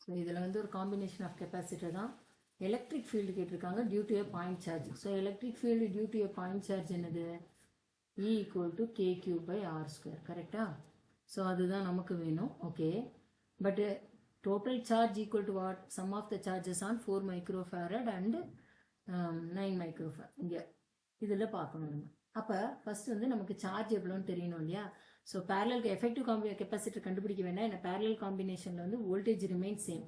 So இதில் வந்து ஒரு காம்பினேஷன் ஆஃப் கெப்பாசிட்டர் தான். எலக்ட்ரிக் ஃபீல்டு கேட்டிருக்காங்க due to a point charge. So electric field due to a point charge என்னது? E equal to k³/r². கரெக்டா? So அதுதான் நமக்கு வேணும். Okay, but total charge equal to what? Sum of the charges on 4 microfarad and 9 microfarad. இங்கே இதில் பார்க்கணும் நம்ம. அப்போ ஃபர்ஸ்ட் வந்து நமக்கு சார்ஜ் எவ்வளோன்னு தெரியணும் இல்லையா? ஸோ பேரலல் எஃபெக்டிவ் கெப்பாசிட்டர் கண்டுபிடிக்க வேண்டாம். ஏன்னா பேரலல் காம்பினேஷனில் வந்து வோல்டேஜ் ரிமைன் சேம்.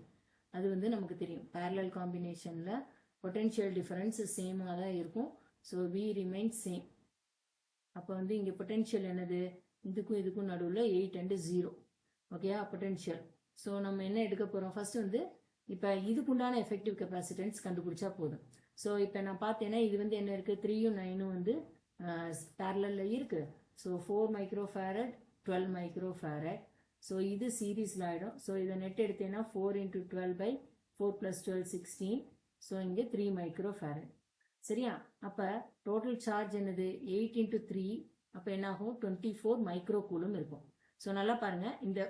அது வந்து நமக்கு தெரியும். பேரலல் காம்பினேஷனில் பொட்டென்ஷியல் டிஃபரன்ஸ் சேமாக தான் இருக்கும். So V remain same. அப்போ வந்து இங்கே பொட்டென்ஷியல் என்னது? இதுக்கும் இதுக்கும் நடுவில் 8 and 0. ஓகேயா? பொட்டென்ஷியல். ஸோ நம்ம என்ன எடுக்க போகிறோம்? ஃபர்ஸ்ட் வந்து இப்போ இதுக்குண்டான எஃபெக்டிவ் கெப்பாசிட்டன்ஸ் கண்டுபிடிச்சா போதும். ஸோ இப்போ நான் பார்த்தேன்னா இது வந்து என்ன இருக்குது? 3யும் 9ம் வந்து பேரலில் இருக்குது. So 4 microfarad 12 microfarad. ஸோ இது சீரீஸில் ஆகிடும். ஸோ இதை நெட் எடுத்தேன்னா 4 × 12/4 + 12 16. ஸோ இங்கே 3 microfarad. சரியா? அப்போ டோட்டல் சார்ஜ் என்னது? 8 × 3. அப்போ என்னாகும்? 24 மைக்ரோகூலும் இருக்கும். ஸோ நல்லா பாருங்க, இந்த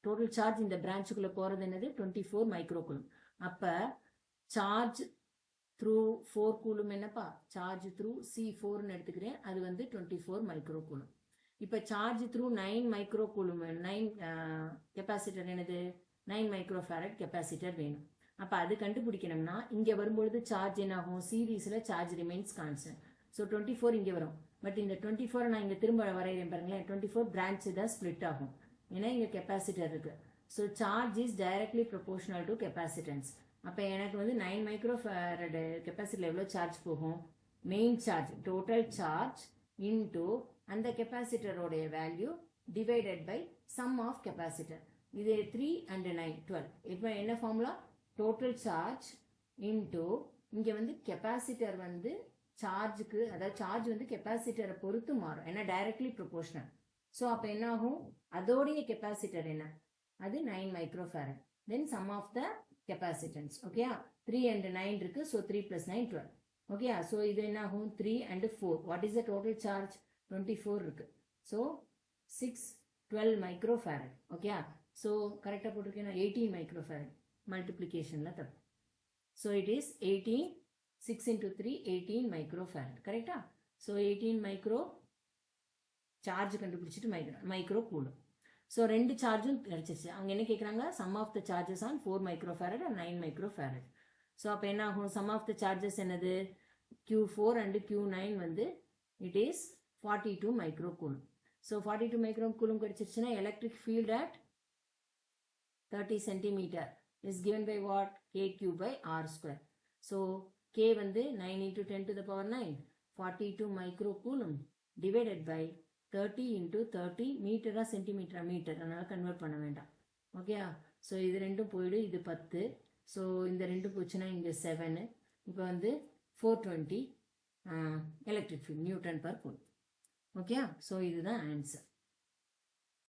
டோட்டல் சார்ஜ் இந்த பிரான்ச்சுக்குள்ளே போகிறது என்னது? 24 மைக்ரோகூலும். அப்போ சார்ஜ் த்ரூ 4 கூலும் என்னப்பா? சார்ஜ் த்ரூ C4ன்னு எடுத்துக்கிறேன். அது வந்து 24 மைக்ரோகூலும். இப்போ சார்ஜ் த்ரூ 9 மைக்ரோகூலும் 9 கெப்பாசிட்டர் என்னது? 9 மைக்ரோஃபாரட் கெப்பாசிட்டர் வேணும். அப்போ அது கண்டுபிடிக்கணும்னா இங்கே வரும்பொழுது சார்ஜ் என்ன ஆகும்? சீரீஸில் சார்ஜ் ரிமைன்ஸ் கான்ஸ்டன்ட். ஸோ 24 இங்கே வரும். பட் இந்த 24 நான் இங்கே திரும்ப வரைகிறேன் பாருங்களேன். 24 பிரான்ச் தான் ஸ்ப்ளிட் ஆகும். ஏன்னா இங்கே கெப்பாசிட்டர் இருக்கு. So charge is directly proportional to capacitance. அப்போ எனக்கு வந்து 9 மைக்ரோஃபாரட் கெப்பாசிட்டியில் எவ்வளோ சார்ஜ் போகும்? Main charge total charge into அந்த கெப்பாசிட்டரோடைய value divided by sum of capacitor. இது 3 and 9 12. இப்போ என்ன ஃபார்முலா? டோட்டல் சார்ஜ் இன்டூ இங்கே வந்து கெப்பாசிட்டர் வந்து சார்ஜுக்கு, அதாவது சார்ஜ் வந்து கெப்பாசிட்டரை பொறுத்து மாறும். ஏன்னா டைரக்ட்லி ப்ரொபோர்ஷனல். ஸோ அப்போ என்ன ஆகும்? அதோடைய கெப்பாசிட்டர் என்ன? அது 9 microfarad. Then sum of the capacitance. ஓகேயா? 3 and 9 இருக்கு. ஸோ 3 + 9 12. ஓகேயா? ஸோ இது என்ன ஆகும்? 3 and 4. What is the total charge? 24 இருக்கு. So 6 12 microfarad. ஓகேயா? ஸோ கரெக்டாக போட்டிருக்கேன். 18 மைக்ரோஃபாரட் மல்டிப்ளிகேஷனில் தப்பு. So it is 18 6 × 3 18 microfarad. கரெக்டா? ஸோ 18 மைக்ரோ சார்ஜ் கண்டுபிடிச்சிட்டு மைக்ரோ கூலும். ஸோ ரெண்டு சார்ஜும் கிடைச்சிருச்சு. அவங்க என்ன கேட்குறாங்க? Sum of the charges on 4 microfarad and 9 microfarad. So அப்போ என்ன ஆகும்? சம் ஆஃப் த சார்ஜஸ் என்னது? Q4 and Q9 வந்து it is 42 microcoulomb. So 42 microcoulomb கிடைச்சிருச்சுன்னா electric field at 30 centimeter is given by what? K³/r². So K வந்து 9 × 10 to the power 9 42 microcoulomb divided by 30 × 30 மீட்டரா சென்டிமீட்டரா? Metre. அதனால கன்வெர்ட் பண்ண வேண்டாம். ஓகேயா? ஸோ இது ரெண்டும் போயிடு. இது 10. ஸோ இந்த ரெண்டு போச்சுன்னா இங்கே 7. இப்போ வந்து 420 electric field Newton per coulomb. ஓகேயா? ஸோ இதுதான் ஆன்சர்.